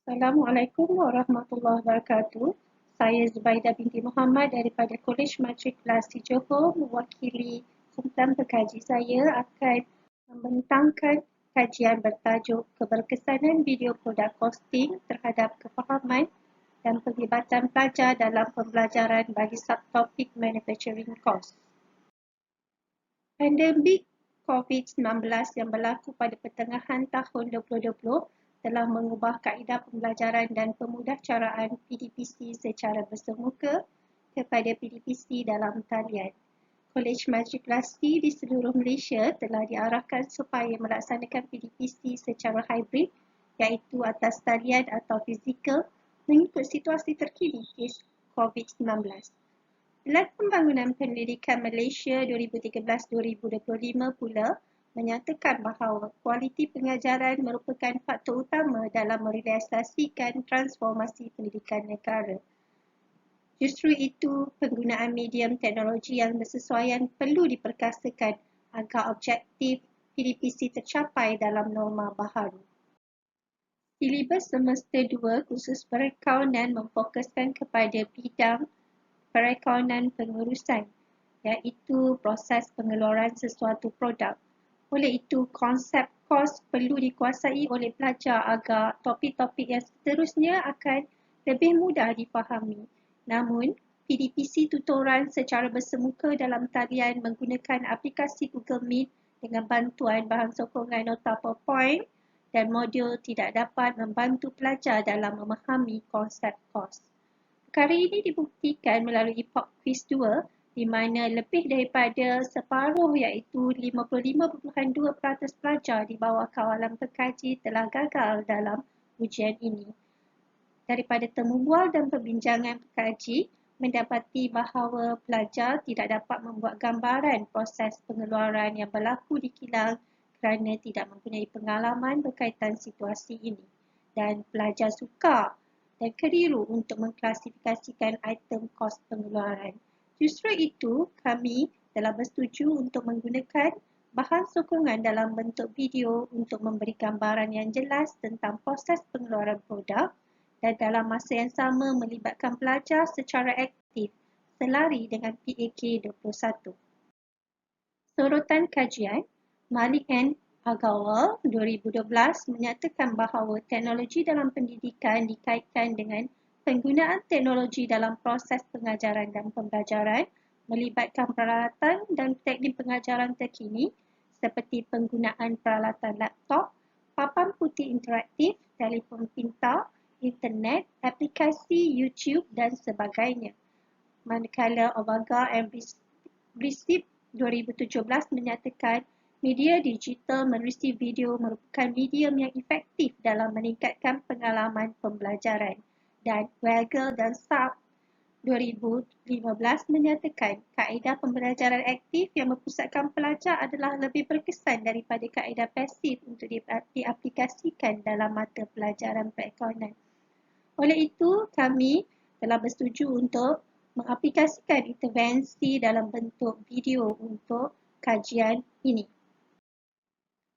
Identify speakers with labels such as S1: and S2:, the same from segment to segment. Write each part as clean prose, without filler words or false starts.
S1: Assalamualaikum warahmatullahi wabarakatuh. Saya Zubaidah binti Muhammad daripada Kolej Matrikulasi Johor mewakili kumpulan pekaji. Saya akan membentangkan kajian bertajuk keberkesanan video produk kosting terhadap kefahaman dan penglibatan pelajar dalam pembelajaran bagi subtopik manufacturing cost. Pandemik COVID-19 yang berlaku pada pertengahan tahun 2020 telah mengubah kaedah pembelajaran dan pemudahcaraan PDPC secara bersemuka kepada PDPC dalam talian. Kolej Matrikulasi di seluruh Malaysia telah diarahkan supaya melaksanakan PDPC secara hybrid, iaitu atas talian atau fizikal mengikut situasi terkini kes COVID-19. Pelan Pembangunan Pendidikan Malaysia 2013-2025 pula menyatakan bahawa kualiti pengajaran merupakan faktor utama dalam merealisasikan transformasi pendidikan negara. Justru itu, penggunaan medium teknologi yang bersesuaian perlu diperkasakan agar objektif PDPC tercapai dalam norma baharu. Silibus semester 2 khusus perakaunan memfokuskan kepada bidang perakaunan pengurusan, iaitu proses pengeluaran sesuatu produk. Oleh itu, konsep kos perlu dikuasai oleh pelajar agar topik-topik yang seterusnya akan lebih mudah difahami. Namun, PDPC tutoran secara bersemuka dalam talian menggunakan aplikasi Google Meet dengan bantuan bahan sokongan nota PowerPoint dan modul tidak dapat membantu pelajar dalam memahami konsep kos. Perkara ini dibuktikan melalui POP Quiz 2 di mana lebih daripada separuh iaitu 55.2% pelajar di bawah kawalan pekaji telah gagal dalam ujian ini. Daripada temu bual dan perbincangan pekaji, mendapati bahawa pelajar tidak dapat membuat gambaran proses pengeluaran yang berlaku di kilang kerana tidak mempunyai pengalaman berkaitan situasi ini. Dan pelajar sukar dan keliru untuk mengklasifikasikan item kos pengeluaran. Justru itu, kami telah bersetuju untuk menggunakan bahan sokongan dalam bentuk video untuk memberi gambaran yang jelas tentang proses pengeluaran produk dan dalam masa yang sama melibatkan pelajar secara aktif selari dengan PAK 21. Sorotan kajian, Malik and Agarwal 2012 menyatakan bahawa teknologi dalam pendidikan dikaitkan dengan penggunaan teknologi dalam proses pengajaran dan pembelajaran melibatkan peralatan dan teknik pengajaran terkini seperti penggunaan peralatan laptop, papan putih interaktif, telefon pintar, internet, aplikasi YouTube dan sebagainya. Manakala Obaga and Brisip 2017 menyatakan media digital menerusi video merupakan medium yang efektif dalam meningkatkan pengalaman pembelajaran, dan Weigel dan Saab 2015 menyatakan kaedah pembelajaran aktif yang mempusatkan pelajar adalah lebih berkesan daripada kaedah pasif untuk diaplikasikan dalam mata pelajaran perakaunan. Oleh itu, kami telah bersetuju untuk mengaplikasikan intervensi dalam bentuk video untuk kajian ini.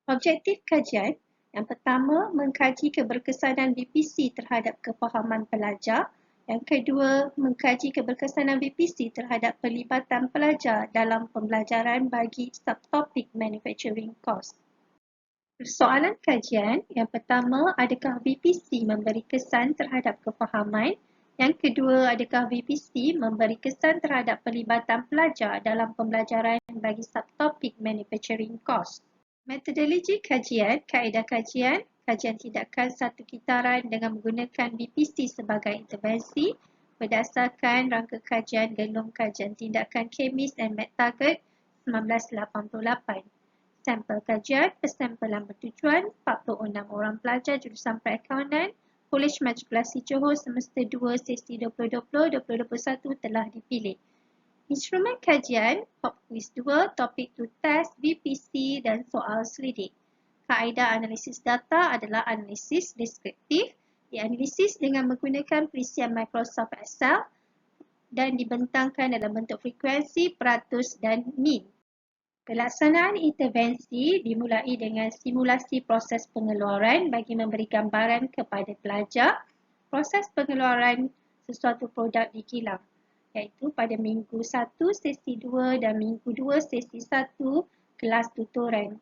S1: Objektif kajian yang pertama, mengkaji keberkesanan BPC terhadap kefahaman pelajar. Yang kedua, mengkaji keberkesanan BPC terhadap pelibatan pelajar dalam pembelajaran bagi subtopik manufacturing cost. Persoalan kajian yang pertama, adakah BPC memberi kesan terhadap kefahaman? Yang kedua, adakah BPC memberi kesan terhadap pelibatan pelajar dalam pembelajaran bagi subtopik manufacturing cost? Metodologi kajian, kaedah kajian, kajian tindakan satu kitaran dengan menggunakan BPC sebagai intervensi berdasarkan rangka kajian Gelung Kajian Tindakan Kemis and MedTarget 1988. Sampel kajian, persampelan bertujuan 46 orang pelajar jurusan perakaunan Kolej Matrikulasi Johor semester 2 sesi 2020-2021 telah dipilih. Instrumen kajian, POP Quiz 2, topik to test, BPC dan soal selidik. Kaedah analisis data adalah analisis deskriptif, dianalisis dengan menggunakan perisian Microsoft Excel dan dibentangkan dalam bentuk frekuensi, peratus dan mean. Pelaksanaan intervensi dimulai dengan simulasi proses pengeluaran bagi memberi gambaran kepada pelajar proses pengeluaran sesuatu produk di kilang, iaitu pada minggu 1 sesi 2 dan minggu 2 sesi 1 kelas tutoran.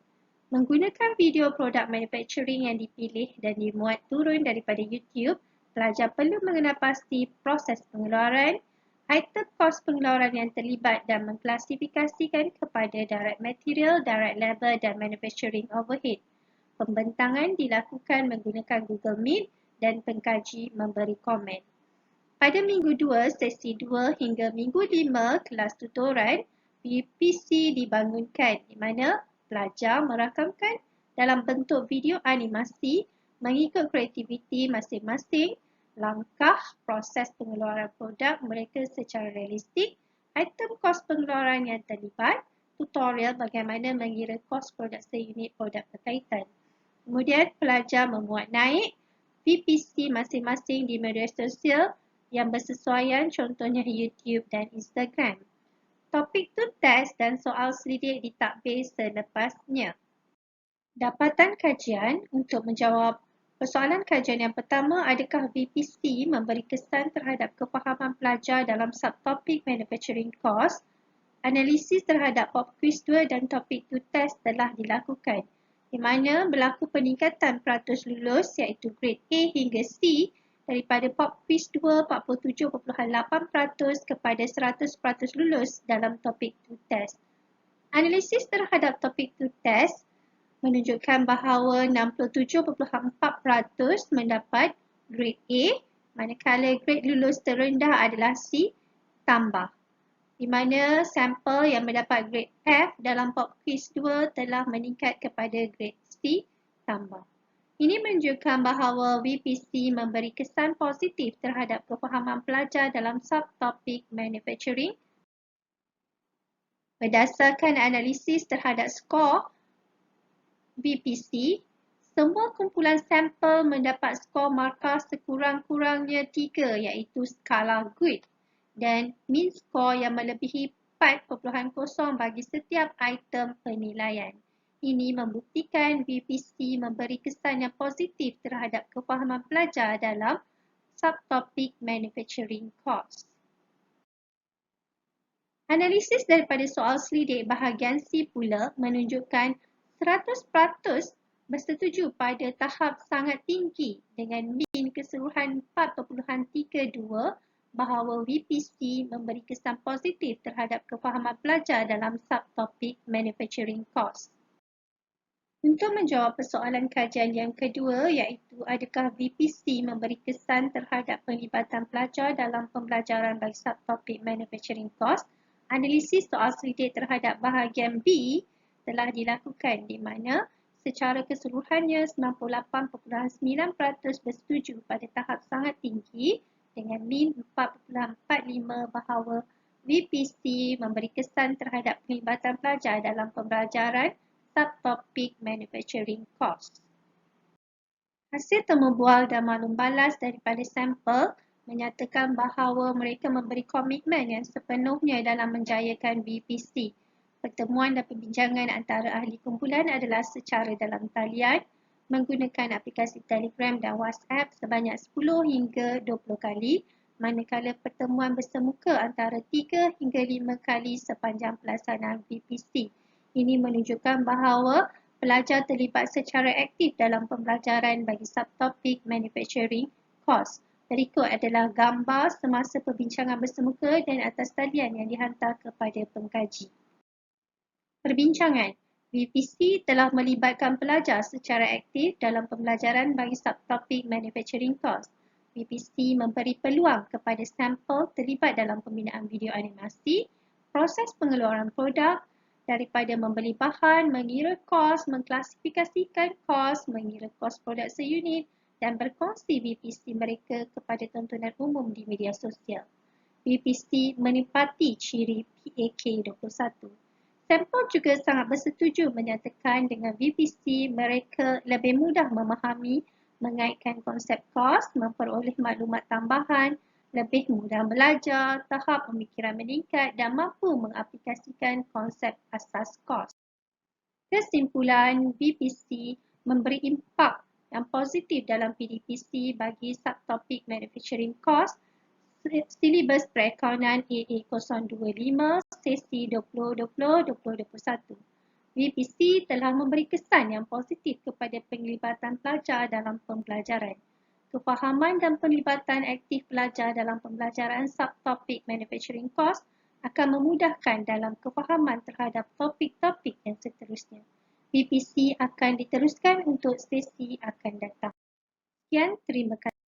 S1: Menggunakan video produk manufacturing yang dipilih dan dimuat turun daripada YouTube, pelajar perlu mengenal pasti proses pengeluaran, item kos pengeluaran yang terlibat dan mengklasifikasikan kepada direct material, direct labor dan manufacturing overhead. Pembentangan dilakukan menggunakan Google Meet dan pengkaji memberi komen. Pada minggu 2, sesi 2 hingga minggu 5 kelas tutoran, VPC dibangunkan di mana pelajar merakamkan dalam bentuk video animasi mengikut kreativiti masing-masing langkah proses pengeluaran produk mereka secara realistik, item kos pengeluaran yang terlibat, tutorial bagaimana mengira kos produk seunit produk berkaitan. Kemudian pelajar memuat naik VPC masing-masing di media sosial yang bersesuaian, contohnya YouTube dan Instagram. Topik tu test dan soal selidik ditakbir selepasnya. Dapatan kajian untuk menjawab persoalan kajian yang pertama, adakah VPC memberi kesan terhadap kefahaman pelajar dalam subtopik manufacturing cost? Analisis terhadap pop quiz 2 dan topik 2 test telah dilakukan, di mana berlaku peningkatan peratus lulus iaitu grade A hingga C daripada pop quiz 2 47.8% kepada 100% lulus dalam topik 2 test. Analisis terhadap topik 2 test menunjukkan bahawa 67.4% mendapat grade A, manakala grade lulus terendah adalah C tambah, di mana sampel yang mendapat grade F dalam pop quiz 2 telah meningkat kepada grade C tambah. Ini menunjukkan bahawa VPC memberi kesan positif terhadap kefahaman pelajar dalam subtopik manufacturing. Berdasarkan analisis terhadap skor VPC, semua kumpulan sampel mendapat skor markah sekurang-kurangnya 3 iaitu skala good dan mean score yang melebihi 4.0 bagi setiap item penilaian. Ini membuktikan VPC memberi kesan yang positif terhadap kefahaman pelajar dalam subtopik manufacturing cost. Analisis daripada soal selidik bahagian C pula menunjukkan 100% bersetuju pada tahap sangat tinggi dengan mean keseluruhan 4.32 bahawa VPC memberi kesan positif terhadap kefahaman pelajar dalam subtopik manufacturing cost. Untuk menjawab persoalan kajian yang kedua iaitu adakah VPC memberi kesan terhadap penglibatan pelajar dalam pembelajaran bagi subtopik manufacturing cost, analisis soal selidik terhadap bahagian B telah dilakukan di mana secara keseluruhannya 98.9% bersetuju pada tahap sangat tinggi dengan mean 4.45 bahawa VPC memberi kesan terhadap penglibatan pelajar dalam pembelajaran subtopik manufacturing cost. Hasil temu bual dan maklum balas daripada sampel menyatakan bahawa mereka memberi komitmen yang sepenuhnya dalam menjayakan VPC. Pertemuan dan perbincangan antara ahli kumpulan adalah secara dalam talian menggunakan aplikasi Telegram dan WhatsApp sebanyak 10 hingga 20 kali, manakala pertemuan bersemuka antara 3 hingga 5 kali sepanjang pelaksanaan VPC. Ini menunjukkan bahawa pelajar terlibat secara aktif dalam pembelajaran bagi subtopik manufacturing cost. Berikut adalah gambar semasa perbincangan bersemuka dan atas talian yang dihantar kepada pengkaji. Perbincangan. VPC telah melibatkan pelajar secara aktif dalam pembelajaran bagi subtopik manufacturing cost. VPC memberi peluang kepada sampel terlibat dalam pembinaan video animasi, proses pengeluaran produk, daripada membeli bahan, mengira kos, mengklasifikasikan kos, mengira kos produk seunit dan berkongsi VPC mereka kepada tontonan umum di media sosial. VPC menepati ciri PAK 21. Sampel juga sangat bersetuju menyatakan dengan VPC mereka lebih mudah memahami, mengaitkan konsep kos, memperoleh maklumat tambahan, lebih mudah belajar, tahap pemikiran meningkat dan mampu mengaplikasikan konsep asas kos. Kesimpulan, BPC memberi impak yang positif dalam PDPC bagi subtopik Manufacturing Cost, silibus perakaunan AA025, sesi 2020-2021. BPC telah memberi kesan yang positif kepada penglibatan pelajar dalam pembelajaran. Kefahaman dan penglibatan aktif pelajar dalam pembelajaran subtopik Manufacturing Cost akan memudahkan dalam kefahaman terhadap topik-topik yang seterusnya. BPC akan diteruskan untuk sesi akan datang. Sekian, terima kasih.